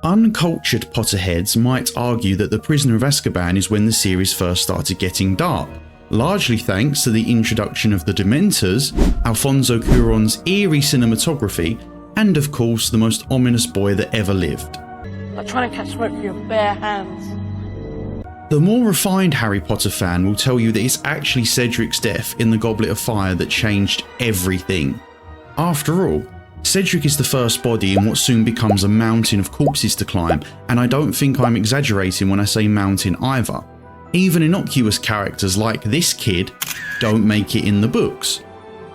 Uncultured Potterheads might argue that The Prisoner of Azkaban is when the series first started getting dark, largely thanks to the introduction of the Dementors, Alfonso Cuarón's eerie cinematography, and of course the most ominous boy that ever lived. Like trying to catch smoke with your bare hands. The more refined Harry Potter fan will tell you that it's actually Cedric's death in the Goblet of Fire that changed everything. After all, Cedric is the first body in what soon becomes a mountain of corpses to climb, and I don't think I'm exaggerating when I say mountain either. Even innocuous characters like this kid don't make it in the books.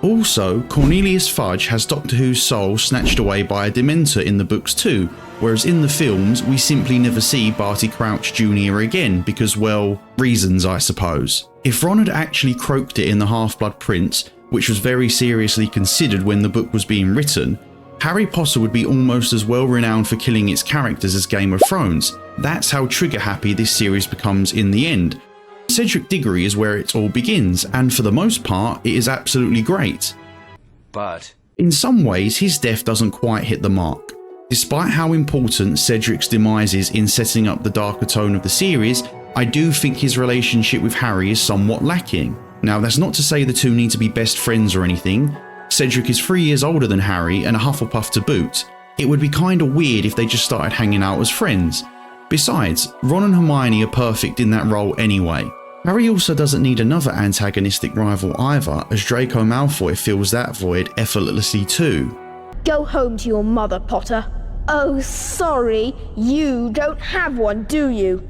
Also, Cornelius Fudge has Doctor Who's soul snatched away by a Dementor in the books too, whereas in the films we simply never see Barty Crouch Jr. again because, well, reasons I suppose. If Ron had actually croaked it in The Half-Blood Prince, which was very seriously considered when the book was being written, Harry Potter would be almost as well renowned for killing its characters as Game of Thrones. That's how trigger-happy this series becomes in the end. Cedric Diggory is where it all begins, and for the most part, it is absolutely great. But in some ways, his death doesn't quite hit the mark. Despite how important Cedric's demise is in setting up the darker tone of the series, I do think his relationship with Harry is somewhat lacking. Now, that's not to say the two need to be best friends or anything. Cedric is 3 years older than Harry and a Hufflepuff to boot. It would be kinda weird if they just started hanging out as friends. Besides, Ron and Hermione are perfect in that role anyway. Harry also doesn't need another antagonistic rival either, as Draco Malfoy fills that void effortlessly too. Go home to your mother, Potter. Oh, sorry, you don't have one, do you?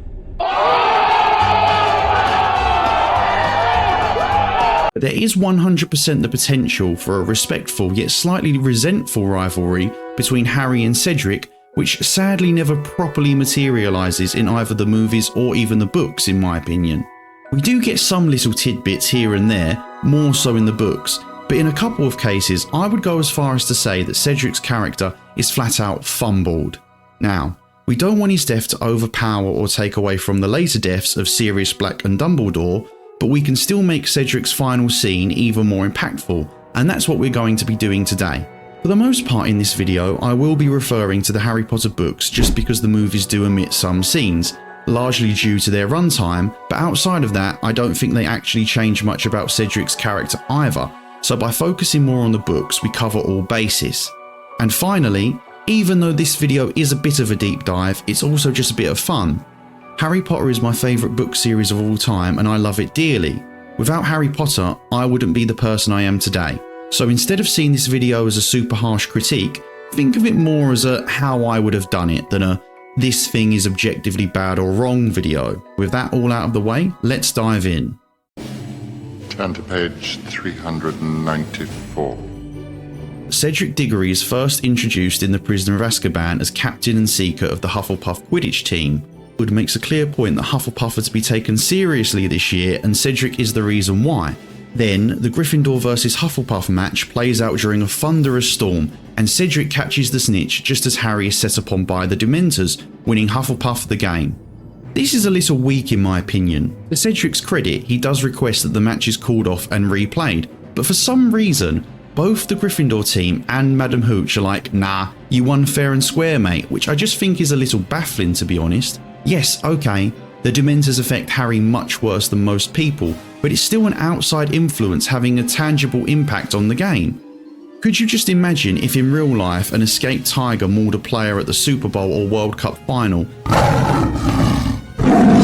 There is 100% the potential for a respectful yet slightly resentful rivalry between Harry and Cedric, which sadly never properly materialises in either the movies or even the books in my opinion. We do get some little tidbits here and there, more so in the books, but in a couple of cases I would go as far as to say that Cedric's character is flat out fumbled. Now, we don't want his death to overpower or take away from the later deaths of Sirius Black and Dumbledore, but we can still make Cedric's final scene even more impactful, and that's what we're going to be doing today. For the most part in this video, I will be referring to the Harry Potter books just because the movies do omit some scenes, largely due to their runtime, but outside of that, I don't think they actually change much about Cedric's character either, so by focusing more on the books, we cover all bases. And finally, even though this video is a bit of a deep dive, it's also just a bit of fun. Harry Potter is my favourite book series of all time and I love it dearly. Without Harry Potter, I wouldn't be the person I am today. So instead of seeing this video as a super harsh critique, think of it more as a how I would have done it than a this thing is objectively bad or wrong video. With that all out of the way, let's dive in. Turn to page 394. Cedric Diggory is first introduced in The Prisoner of Azkaban as captain and seeker of the Hufflepuff Quidditch team. Wood makes a clear point that Hufflepuff are to be taken seriously this year and Cedric is the reason why. Then, the Gryffindor vs Hufflepuff match plays out during a thunderous storm and Cedric catches the snitch just as Harry is set upon by the Dementors, winning Hufflepuff the game. This is a little weak in my opinion. To Cedric's credit, he does request that the match is called off and replayed, but for some reason, both the Gryffindor team and Madam Hooch are like, nah, you won fair and square mate, which I just think is a little baffling to be honest. Yes, okay, the Dementors affect Harry much worse than most people, but it's still an outside influence having a tangible impact on the game. Could you just imagine if in real life an escaped tiger mauled a player at the Super Bowl or World Cup final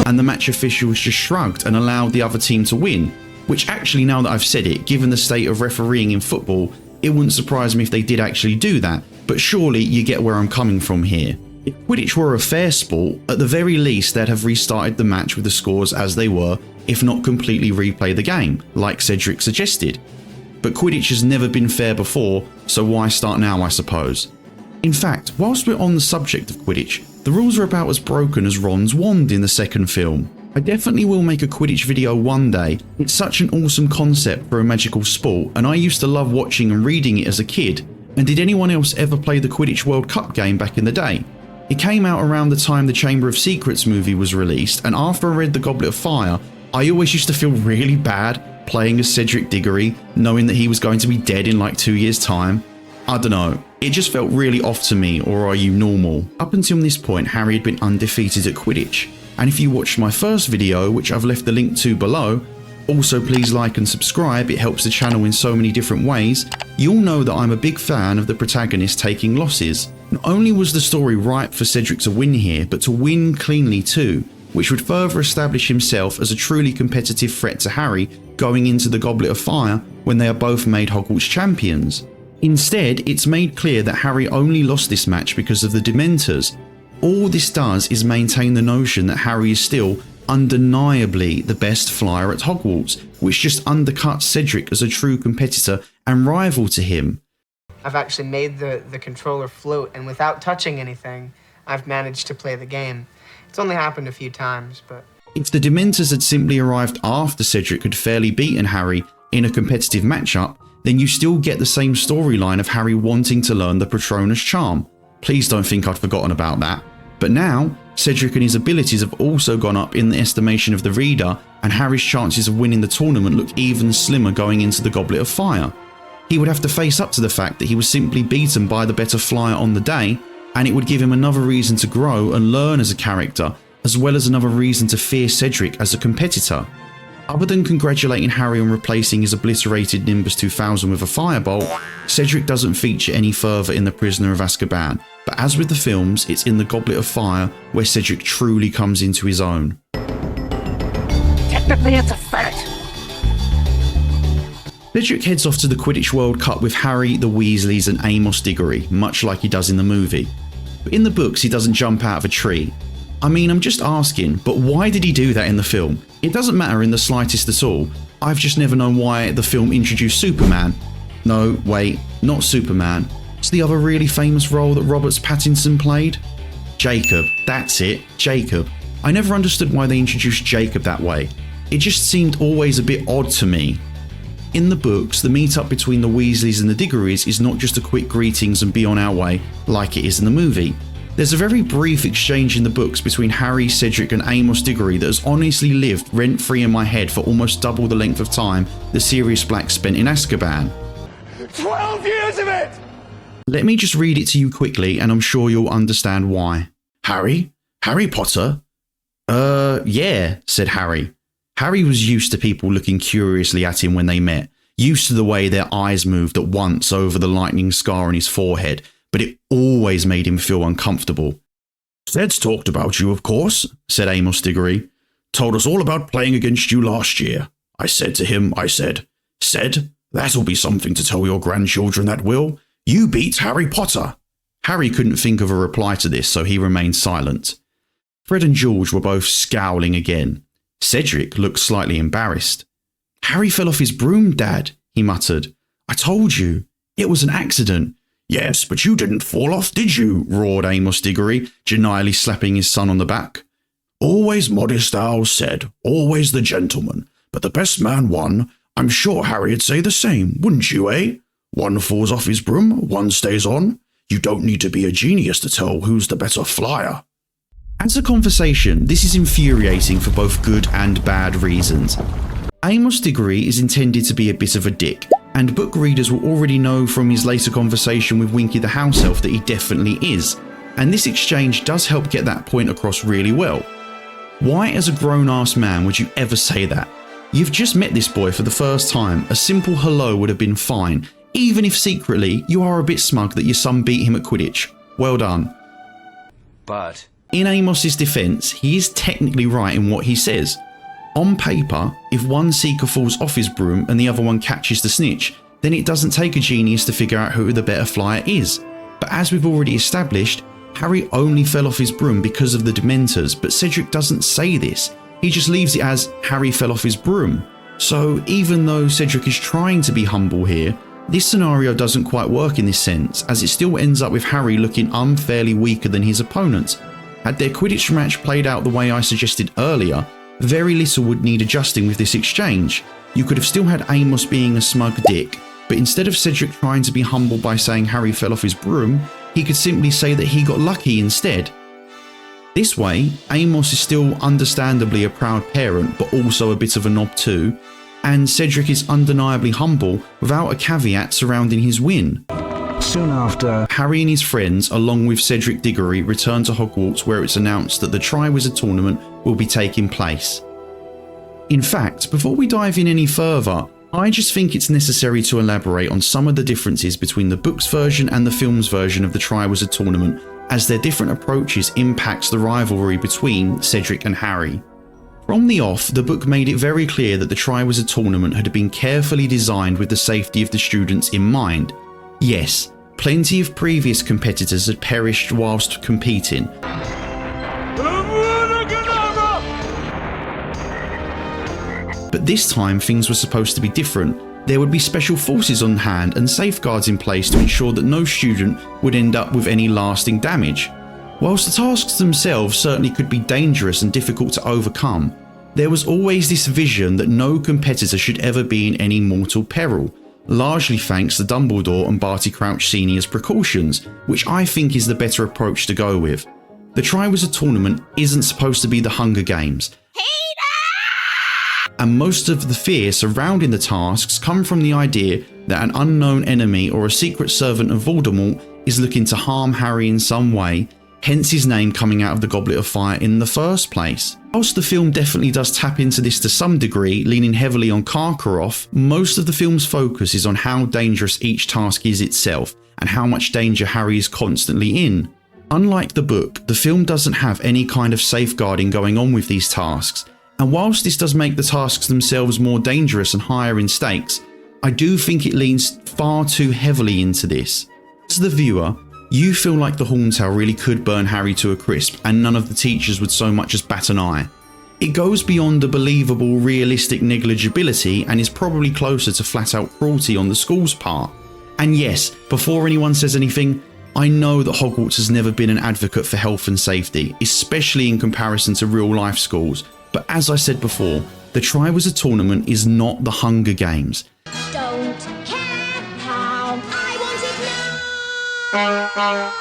and the match officials just shrugged and allowed the other team to win? Which actually, now that I've said it, given the state of refereeing in football, it wouldn't surprise me if they did actually do that, but surely you get where I'm coming from here. If Quidditch were a fair sport, at the very least they'd have restarted the match with the scores as they were, if not completely replay the game, like Cedric suggested. But Quidditch has never been fair before, so why start now I suppose. In fact, whilst we're on the subject of Quidditch, the rules are about as broken as Ron's wand in the second film. I definitely will make a Quidditch video one day. It's such an awesome concept for a magical sport and I used to love watching and reading it as a kid. And did anyone else ever play the Quidditch World Cup game back in the day? It came out around the time the Chamber of Secrets movie was released, and after I read the Goblet of Fire, I always used to feel really bad playing as Cedric Diggory, knowing that he was going to be dead in like 2 years' time. I don't know, It just felt really off to me, or are you normal? Up until this point, Harry had been undefeated at Quidditch, and if you watched my first video, which I've left the link to below, also please like and subscribe, it helps the channel in so many different ways, you'll know that I'm a big fan of the protagonist taking losses. Not only was the story ripe for Cedric to win here, but to win cleanly too, which would further establish himself as a truly competitive threat to Harry going into the Goblet of Fire when they are both made Hogwarts champions. Instead, it's made clear that Harry only lost this match because of the Dementors. All this does is maintain the notion that Harry is still undeniably the best flyer at Hogwarts, which just undercuts Cedric as a true competitor and rival to him. I've actually made the controller float, and without touching anything, I've managed to play the game. It's only happened a few times, but... If the Dementors had simply arrived after Cedric had fairly beaten Harry in a competitive matchup, then you still get the same storyline of Harry wanting to learn the Patronus charm. Please don't think I'd forgotten about that. But now, Cedric and his abilities have also gone up in the estimation of the reader, and Harry's chances of winning the tournament look even slimmer going into the Goblet of Fire. He would have to face up to the fact that he was simply beaten by the better flyer on the day, and it would give him another reason to grow and learn as a character, as well as another reason to fear Cedric as a competitor. Other than congratulating Harry on replacing his obliterated Nimbus 2000 with a firebolt, Cedric doesn't feature any further in the Prisoner of Azkaban, but as with the films, it's in the Goblet of Fire where Cedric truly comes into his own. Technically, it's a fact. Cedric heads off to the Quidditch World Cup with Harry, the Weasleys and Amos Diggory, much like he does in the movie. But in the books, he doesn't jump out of a tree. I mean, I'm just asking, but why did he do that in the film? It doesn't matter in the slightest at all. I've just never known why the film introduced Superman. No, wait, not Superman. It's the other really famous role that Robert Pattinson played. Jacob, that's it, Jacob. I never understood why they introduced Jacob that way. It just seemed always a bit odd to me. In the books, the meet-up between the Weasleys and the Diggorys is not just a quick greetings and be on our way like it is in the movie. There's a very brief exchange in the books between Harry, Cedric and Amos Diggory that has honestly lived rent-free in my head for almost double the length of time that Sirius Black spent in Azkaban. 12 years of it! Let me just read it to you quickly and I'm sure you'll understand why. Harry? Harry Potter? Yeah, said Harry. Harry was used to people looking curiously at him when they met, used to the way their eyes moved at once over the lightning scar on his forehead, but it always made him feel uncomfortable. Ced's talked about you, of course, said Amos Diggory. Told us all about playing against you last year. I said to him, Ced, that'll be something to tell your grandchildren, that will. You beat Harry Potter. Harry couldn't think of a reply to this, so he remained silent. Fred and George were both scowling again. Cedric looked slightly embarrassed. Harry fell off his broom, Dad, he muttered. I told you. It was an accident. Yes, but you didn't fall off, did you? Roared Amos Diggory, genially slapping his son on the back. Always modest, Owl said. Always the gentleman. But the best man won. I'm sure Harry'd say the same, wouldn't you, eh? One falls off his broom, one stays on. You don't need to be a genius to tell who's the better flyer. As a conversation, this is infuriating for both good and bad reasons. Amos Diggory is intended to be a bit of a dick, and book readers will already know from his later conversation with Winky the house elf that he definitely is, and this exchange does help get that point across really well. Why as a grown-ass man would you ever say that? You've just met this boy for the first time, a simple hello would have been fine, even if secretly you are a bit smug that your son beat him at Quidditch. Well done. But in Amos's defense, he is technically right in what he says. On paper, if one seeker falls off his broom and the other one catches the snitch, then it doesn't take a genius to figure out who the better flyer is. But as we've already established, Harry only fell off his broom because of the Dementors, but Cedric doesn't say this. He just leaves it as Harry fell off his broom. So even though Cedric is trying to be humble here, this scenario doesn't quite work in this sense, as it still ends up with Harry looking unfairly weaker than his opponent. Had their Quidditch match played out the way I suggested earlier, very little would need adjusting with this exchange. You could have still had Amos being a smug dick, but instead of Cedric trying to be humble by saying Harry fell off his broom, he could simply say that he got lucky instead. This way, Amos is still understandably a proud parent, but also a bit of a knob too, and Cedric is undeniably humble without a caveat surrounding his win. Soon after, Harry and his friends, along with Cedric Diggory, return to Hogwarts, where it's announced that the Triwizard Tournament will be taking place. In fact, before we dive in any further, I just think it's necessary to elaborate on some of the differences between the book's version and the film's version of the Triwizard Tournament, as their different approaches impacts the rivalry between Cedric and Harry. From the off, the book made it very clear that the Triwizard Tournament had been carefully designed with the safety of the students in mind. Yes, plenty of previous competitors had perished whilst competing. But this time things were supposed to be different. There would be special forces on hand and safeguards in place to ensure that no student would end up with any lasting damage. Whilst the tasks themselves certainly could be dangerous and difficult to overcome, there was always this vision that no competitor should ever be in any mortal peril, largely thanks to Dumbledore and Barty Crouch Sr.'s precautions, which I think is the better approach to go with. The Triwizard Tournament isn't supposed to be the Hunger Games, and most of the fear surrounding the tasks come from the idea that an unknown enemy or a secret servant of Voldemort is looking to harm Harry in some way, hence his name coming out of the Goblet of Fire in the first place. Whilst the film definitely does tap into this to some degree, leaning heavily on Karkaroff, most of the film's focus is on how dangerous each task is itself, and how much danger Harry is constantly in. Unlike the book, the film doesn't have any kind of safeguarding going on with these tasks, and whilst this does make the tasks themselves more dangerous and higher in stakes, I do think it leans far too heavily into this. As the viewer, you feel like the Horntail really could burn Harry to a crisp and none of the teachers would so much as bat an eye. It goes beyond a believable, realistic negligibility and is probably closer to flat-out cruelty on the school's part. And yes, before anyone says anything, I know that Hogwarts has never been an advocate for health and safety, especially in comparison to real-life schools, but as I said before, the Triwizard Tournament is not the Hunger Games. Don't care how I want it now.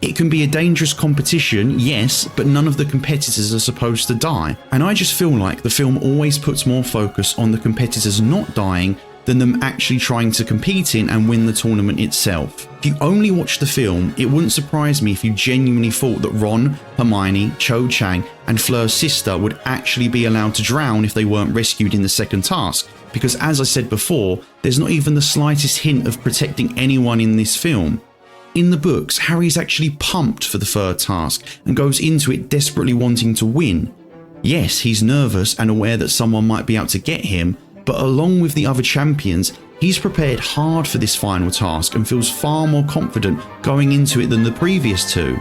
It can be a dangerous competition, yes, but none of the competitors are supposed to die, and I just feel like the film always puts more focus on the competitors not dying than them actually trying to compete in and win the tournament itself. If you only watch the film, it wouldn't surprise me if you genuinely thought that Ron, Hermione, Cho Chang and Fleur's sister would actually be allowed to drown if they weren't rescued in the second task, because as I said before, there's not even the slightest hint of protecting anyone in this film. In the books, Harry's actually pumped for the third task and goes into it desperately wanting to win. Yes, he's nervous and aware that someone might be out to get him, but along with the other champions, he's prepared hard for this final task and feels far more confident going into it than the previous two.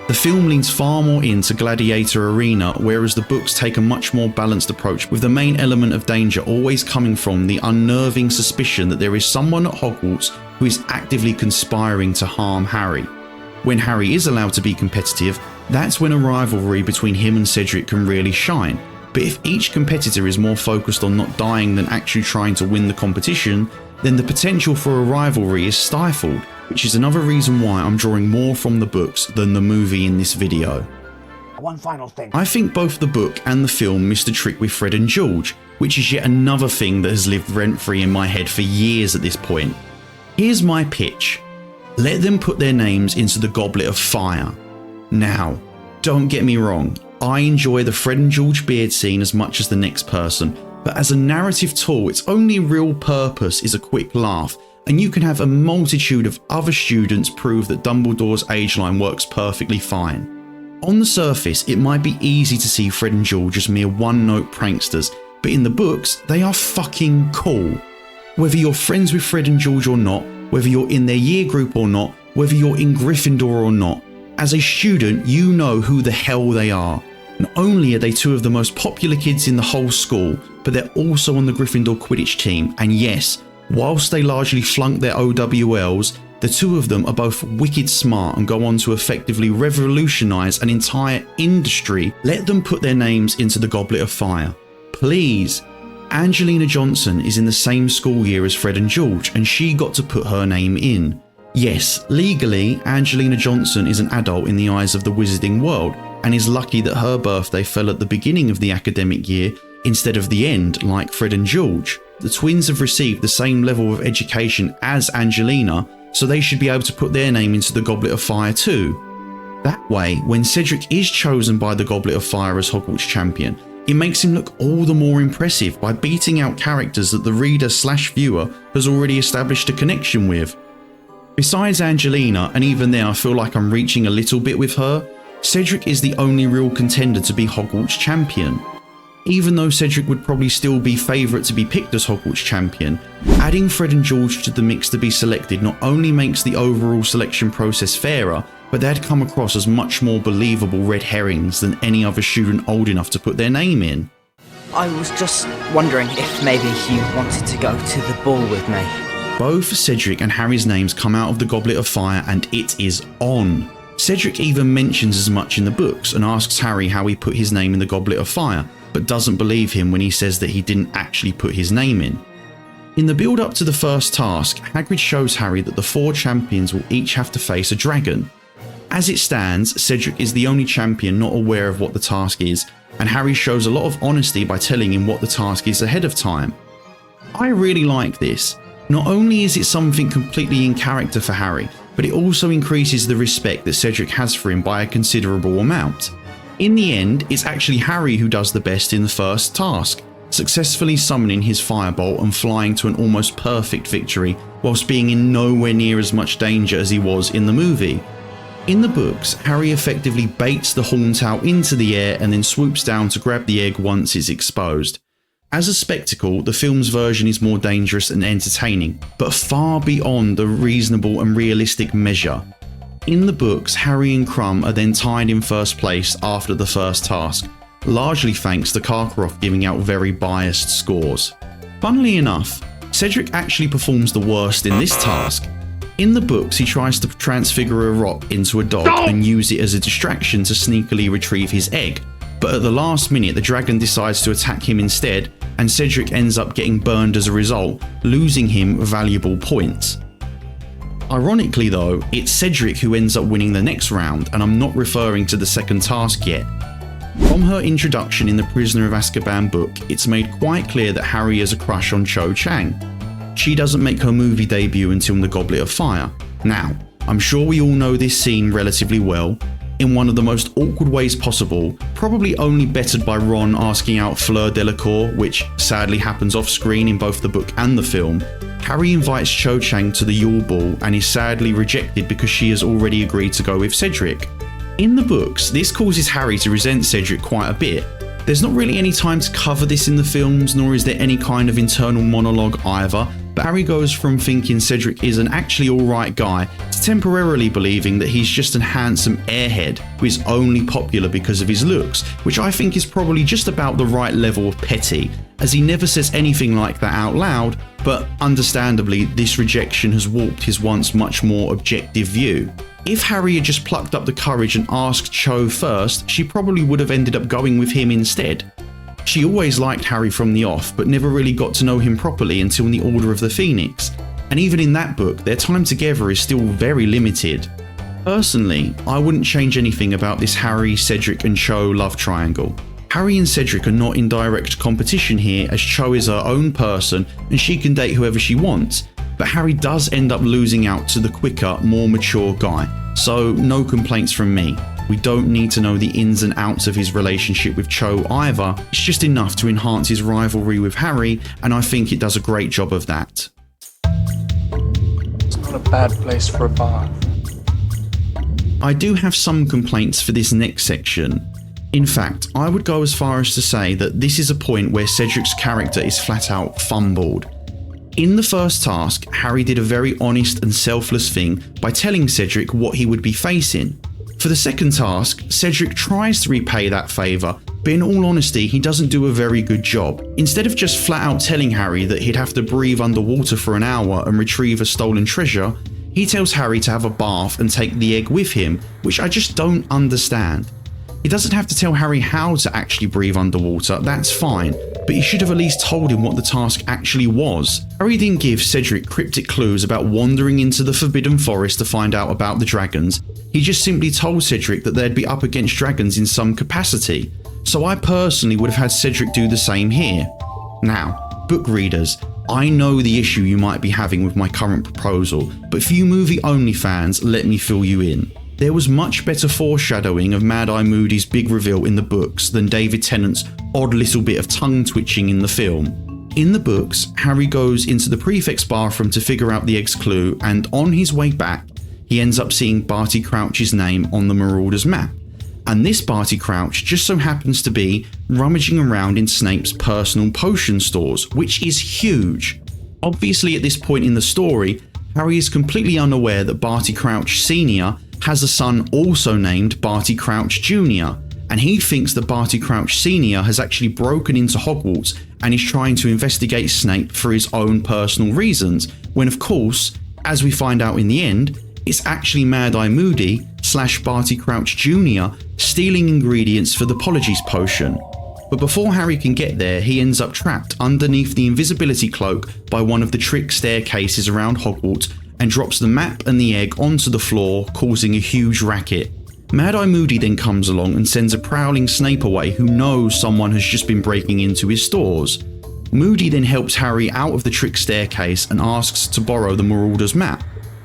The film leans far more into Gladiator Arena, whereas the books take a much more balanced approach, with the main element of danger always coming from the unnerving suspicion that there is someone at Hogwarts who is actively conspiring to harm Harry. When Harry is allowed to be competitive, that's when a rivalry between him and Cedric can really shine. But if each competitor is more focused on not dying than actually trying to win the competition, then the potential for a rivalry is stifled, which is another reason why I'm drawing more from the books than the movie in this video. one final thing. I think both the book and the film missed a trick with Fred and George, which is yet another thing that has lived rent-free in my head for years at this point. Here's my pitch. Let them put their names into the Goblet of Fire. Now, don't get me wrong, I enjoy the Fred and George beard scene as much as the next person, but as a narrative tool, its only real purpose is a quick laugh, and you can have a multitude of other students prove that Dumbledore's age line works perfectly fine. On the surface, it might be easy to see Fred and George as mere one-note pranksters, but in the books, they are fucking cool. Whether you're friends with Fred and George or not, whether you're in their year group or not, whether you're in Gryffindor or not, as a student, you know who the hell they are. Not only are they two of the most popular kids in the whole school, but they're also on the Gryffindor Quidditch team, and yes, whilst they largely flunk their OWLs, the two of them are both wicked smart and go on to effectively revolutionise an entire industry. Let them put their names into the Goblet of Fire. Please. Angelina Johnson is in the same school year as Fred and George, and she got to put her name in. Yes, legally, Angelina Johnson is an adult in the eyes of the wizarding world, and is lucky that her birthday fell at the beginning of the academic year instead of the end, like Fred and George. The twins have received the same level of education as Angelina, so they should be able to put their name into the Goblet of Fire too. That way, when Cedric is chosen by the Goblet of Fire as Hogwarts champion, it makes him look all the more impressive by beating out characters that the reader/viewer has already established a connection with. Besides Angelina, and even there I feel like I'm reaching a little bit with her, Cedric is the only real contender to be Hogwarts champion. Even though Cedric would probably still be favourite to be picked as Hogwarts champion, adding Fred and George to the mix to be selected not only makes the overall selection process fairer, but they'd come across as much more believable red herrings than any other student old enough to put their name in. I was just wondering if maybe you wanted to go to the ball with me. Both Cedric and Harry's names come out of the Goblet of Fire and it is on. Cedric even mentions as much in the books and asks Harry how he put his name in the Goblet of Fire, but doesn't believe him when he says that he didn't actually put his name in. In the build up to the first task, Hagrid shows Harry that the 4 champions will each have to face a dragon. As it stands, Cedric is the only champion not aware of what the task is, and Harry shows a lot of honesty by telling him what the task is ahead of time. I really like this. Not only is it something completely in character for Harry, but it also increases the respect that Cedric has for him by a considerable amount. In the end, it's actually Harry who does the best in the first task, successfully summoning his firebolt and flying to an almost perfect victory, whilst being in nowhere near as much danger as he was in the movie. In the books, Harry effectively baits the Horntail into the air and then swoops down to grab the egg once it's exposed. As a spectacle, the film's version is more dangerous and entertaining, but far beyond the reasonable and realistic measure. In the books, Harry and Crumb are then tied in first place after the first task, largely thanks to Karkaroff giving out very biased scores. Funnily enough, Cedric actually performs the worst in this task. In the books, he tries to transfigure a rock into a dog and use it as a distraction to sneakily retrieve his egg, but at the last minute the dragon decides to attack him instead, and Cedric ends up getting burned as a result, losing him valuable points. Ironically though, it's Cedric who ends up winning the next round, and I'm not referring to the second task yet. From her introduction in the Prisoner of Azkaban book, it's made quite clear that Harry has a crush on Cho Chang. She doesn't make her movie debut until the Goblet of Fire. Now, I'm sure we all know this scene relatively well, in one of the most awkward ways possible, probably only bettered by Ron asking out Fleur Delacour, which sadly happens off screen in both the book and the film. Harry invites Cho Chang to the Yule Ball and is sadly rejected because she has already agreed to go with Cedric. In the books, this causes Harry to resent Cedric quite a bit. There's not really any time to cover this in the films, nor is there any kind of internal monologue either, but Harry goes from thinking Cedric is an actually alright guy to temporarily believing that he's just an handsome airhead who is only popular because of his looks, which I think is probably just about the right level of petty, as he never says anything like that out loud, but understandably this rejection has warped his once much more objective view. If Harry had just plucked up the courage and asked Cho first, she probably would have ended up going with him instead. She always liked Harry from the off, but never really got to know him properly until in the Order of the Phoenix, and even in that book, their time together is still very limited. Personally, I wouldn't change anything about this Harry, Cedric and Cho love triangle. Harry and Cedric are not in direct competition here, as Cho is her own person and she can date whoever she wants, but Harry does end up losing out to the quicker, more mature guy, so no complaints from me. We don't need to know the ins and outs of his relationship with Cho either, it's just enough to enhance his rivalry with Harry, and I think it does a great job of that. It's not a bad place for a bar. I do have some complaints for this next section. In fact, I would go as far as to say that this is a point where Cedric's character is flat out fumbled. In the first task, Harry did a very honest and selfless thing by telling Cedric what he would be facing. For the second task, Cedric tries to repay that favour, but in all honesty he doesn't do a very good job. Instead of just flat out telling Harry that he'd have to breathe underwater for an hour and retrieve a stolen treasure, he tells Harry to have a bath and take the egg with him, which I just don't understand. He doesn't have to tell Harry how to actually breathe underwater, that's fine, but he should have at least told him what the task actually was. Harry didn't give Cedric cryptic clues about wandering into the Forbidden Forest to find out about the dragons, he just simply told Cedric that they'd be up against dragons in some capacity, so I personally would have had Cedric do the same here. Now, book readers, I know the issue you might be having with my current proposal, but for you movie-only fans, let me fill you in. There was much better foreshadowing of Mad-Eye Moody's big reveal in the books than David Tennant's odd little bit of tongue-twitching in the film. In the books, Harry goes into the prefect's bathroom to figure out the egg's clue, and on his way back, he ends up seeing Barty Crouch's name on the Marauder's map. And this Barty Crouch just so happens to be rummaging around in Snape's personal potion stores, which is huge. Obviously at this point in the story, Harry is completely unaware that Barty Crouch Sr. has a son also named Barty Crouch Jr., and he thinks that Barty Crouch Sr. has actually broken into Hogwarts and is trying to investigate Snape for his own personal reasons, when of course, as we find out in the end, it's actually Mad-Eye Moody / Barty Crouch Jr. stealing ingredients for the Apologies potion. But before Harry can get there, he ends up trapped underneath the invisibility cloak by one of the trick staircases around Hogwarts and drops the map and the egg onto the floor, causing a huge racket. Mad-Eye Moody then comes along and sends a prowling Snape away who knows someone has just been breaking into his stores. Moody then helps Harry out of the trick staircase and asks to borrow the Marauder's map.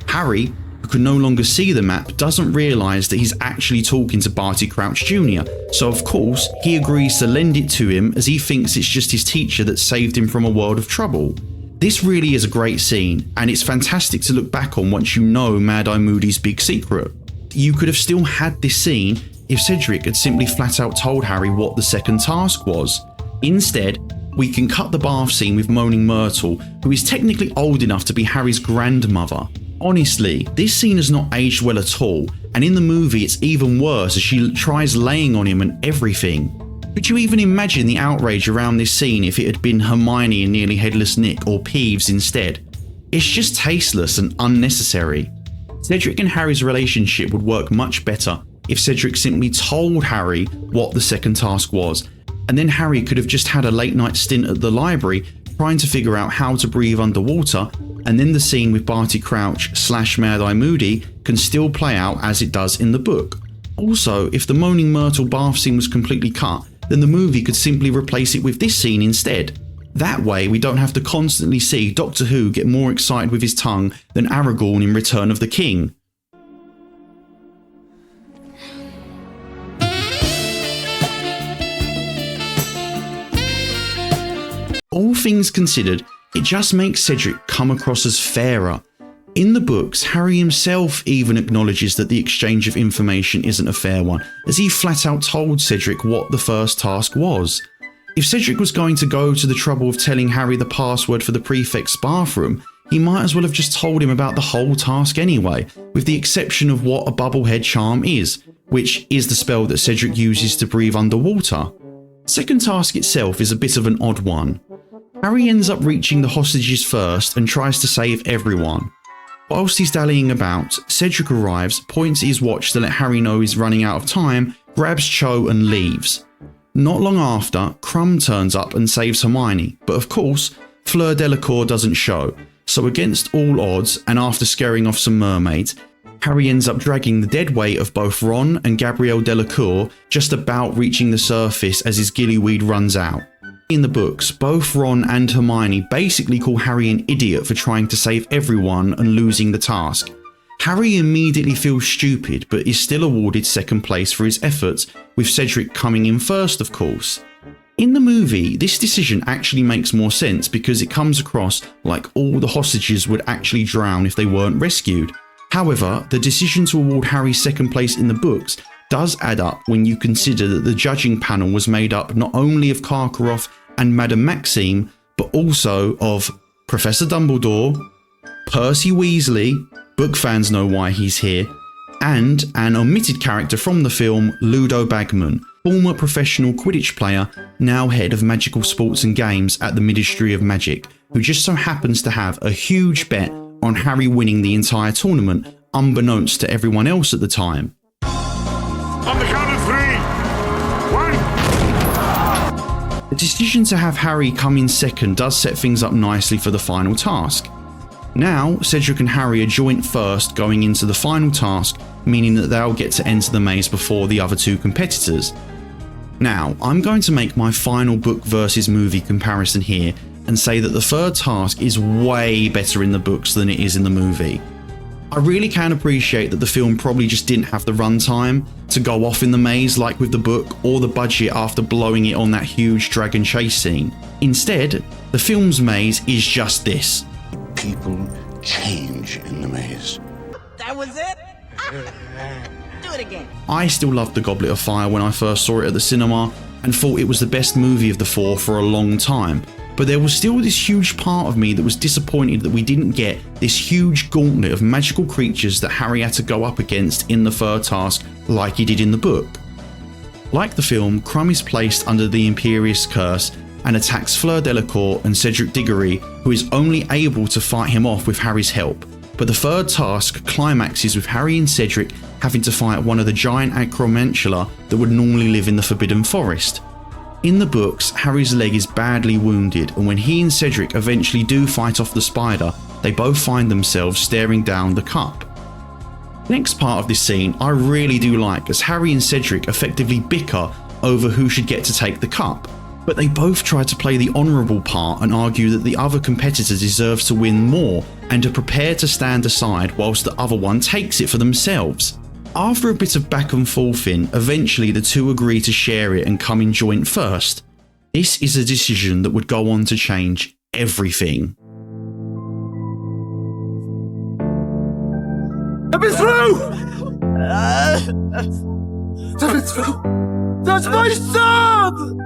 Harry, who can no longer see the map, doesn't realise that he's actually talking to Barty Crouch Jr., so of course he agrees to lend it to him as he thinks it's just his teacher that saved him from a world of trouble. This really is a great scene, and it's fantastic to look back on once you know Mad-Eye Moody's big secret. You could have still had this scene if Cedric had simply flat out told Harry what the second task was. Instead, we can cut the bath scene with Moaning Myrtle, who is technically old enough to be Harry's grandmother. Honestly, this scene has not aged well at all, and in the movie it's even worse as she tries laying on him and everything. Could you even imagine the outrage around this scene if it had been Hermione and Nearly Headless Nick or Peeves instead? It's just tasteless and unnecessary. Cedric and Harry's relationship would work much better if Cedric simply told Harry what the second task was, and then Harry could have just had a late night stint at the library trying to figure out how to breathe underwater, and then the scene with Barty Crouch / Mad-Eye Moody can still play out as it does in the book. Also, if the Moaning Myrtle bath scene was completely cut, then the movie could simply replace it with this scene instead. That way we don't have to constantly see Doctor Who get more excited with his tongue than Aragorn in Return of the King. All things considered, it just makes Cedric come across as fairer. In the books, Harry himself even acknowledges that the exchange of information isn't a fair one, as he flat out told Cedric what the first task was. If Cedric was going to go to the trouble of telling Harry the password for the prefect's bathroom, he might as well have just told him about the whole task anyway, with the exception of what a bubblehead charm is, which is the spell that Cedric uses to breathe underwater. Second task itself is a bit of an odd one. Harry ends up reaching the hostages first and tries to save everyone. Whilst he's dallying about, Cedric arrives, points at his watch to let Harry know he's running out of time, grabs Cho and leaves. Not long after, Crumb turns up and saves Hermione, but of course, Fleur Delacour doesn't show, so against all odds and after scaring off some mermaids, Harry ends up dragging the dead weight of both Ron and Gabrielle Delacour, just about reaching the surface as his gillyweed runs out. In the books, both Ron and Hermione basically call Harry an idiot for trying to save everyone and losing the task. Harry immediately feels stupid, but is still awarded second place for his efforts, with Cedric coming in first of course. In the movie, this decision actually makes more sense because it comes across like all the hostages would actually drown if they weren't rescued. However, the decision to award Harry second place in the books does add up when you consider that the judging panel was made up not only of Karkaroff and Madame Maxime, but also of Professor Dumbledore, Percy Weasley, book fans know why he's here, and an omitted character from the film, Ludo Bagman, former professional Quidditch player, now head of magical sports and games at the Ministry of Magic, who just so happens to have a huge bet on Harry winning the entire tournament, unbeknownst to everyone else at the time. On the count of 3. 1. The decision to have Harry come in second does set things up nicely for the final task. Now, Cedric and Harry are joint first going into the final task, meaning that they'll get to enter the maze before the other two competitors. Now, I'm going to make my final book versus movie comparison here, and say that the third task is way better in the books than it is in the movie. I really can appreciate that the film probably just didn't have the runtime to go off in the maze like with the book, or the budget after blowing it on that huge dragon chase scene. Instead, the film's maze is just this. People change in the maze. That was it? Do it again. I still loved The Goblet of Fire when I first saw it at the cinema and thought it was the best movie of the four for a long time. But there was still this huge part of me that was disappointed that we didn't get this huge gauntlet of magical creatures that Harry had to go up against in the third task like he did in the book. Like the film, Crumb is placed under the Imperious Curse and attacks Fleur Delacour and Cedric Diggory, who is only able to fight him off with Harry's help. But the third task climaxes with Harry and Cedric having to fight one of the giant acromantula that would normally live in the Forbidden Forest. In the books, Harry's leg is badly wounded, and when he and Cedric eventually do fight off the spider, they both find themselves staring down the cup. The next part of this scene I really do like, as Harry and Cedric effectively bicker over who should get to take the cup, but they both try to play the honourable part and argue that the other competitor deserves to win more and are prepared to stand aside whilst the other one takes it for themselves. After a bit of back and forthing, eventually the two agree to share it and come in joint first. This is a decision that would go on to change everything. Let me through! Let me through! That's my son!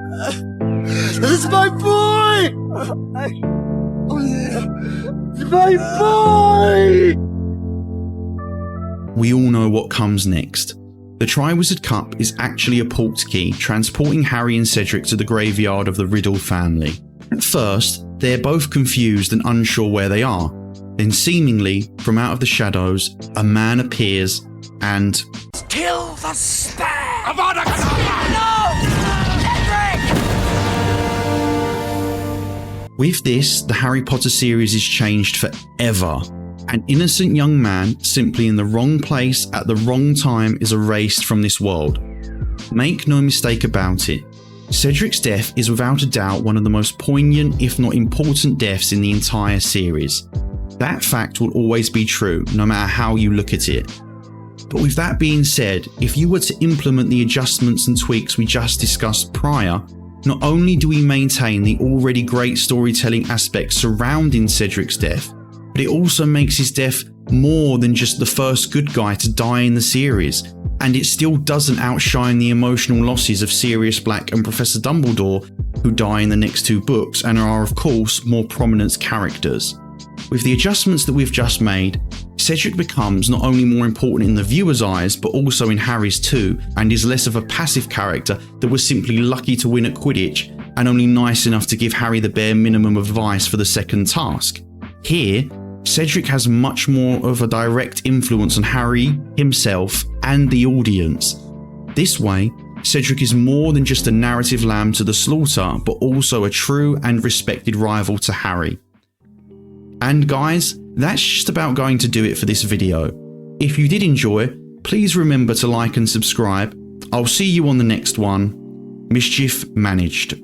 That's my boy! My boy! We all know what comes next. The Triwizard Cup is actually a portkey transporting Harry and Cedric to the graveyard of the Riddle family. At first, they're both confused and unsure where they are. Then seemingly, from out of the shadows, a man appears and... Kill the spare! Avada Kedavra! No! Cedric! With this, the Harry Potter series is changed forever. An innocent young man, simply in the wrong place at the wrong time, is erased from this world. Make no mistake about it, Cedric's death is without a doubt one of the most poignant, if not important, deaths in the entire series. That fact will always be true, no matter how you look at it. But with that being said, if you were to implement the adjustments and tweaks we just discussed prior, not only do we maintain the already great storytelling aspects surrounding Cedric's death, but it also makes his death more than just the first good guy to die in the series, and it still doesn't outshine the emotional losses of Sirius Black and Professor Dumbledore, who die in the next two books and are of course more prominent characters. With the adjustments that we've just made, Cedric becomes not only more important in the viewer's eyes, but also in Harry's too, and is less of a passive character that was simply lucky to win at Quidditch and only nice enough to give Harry the bare minimum of advice for the second task. Here, Cedric has much more of a direct influence on Harry, himself, and the audience. This way, Cedric is more than just a narrative lamb to the slaughter, but also a true and respected rival to Harry. And guys, that's just about going to do it for this video. If you did enjoy, please remember to like and subscribe. I'll see you on the next one. Mischief managed.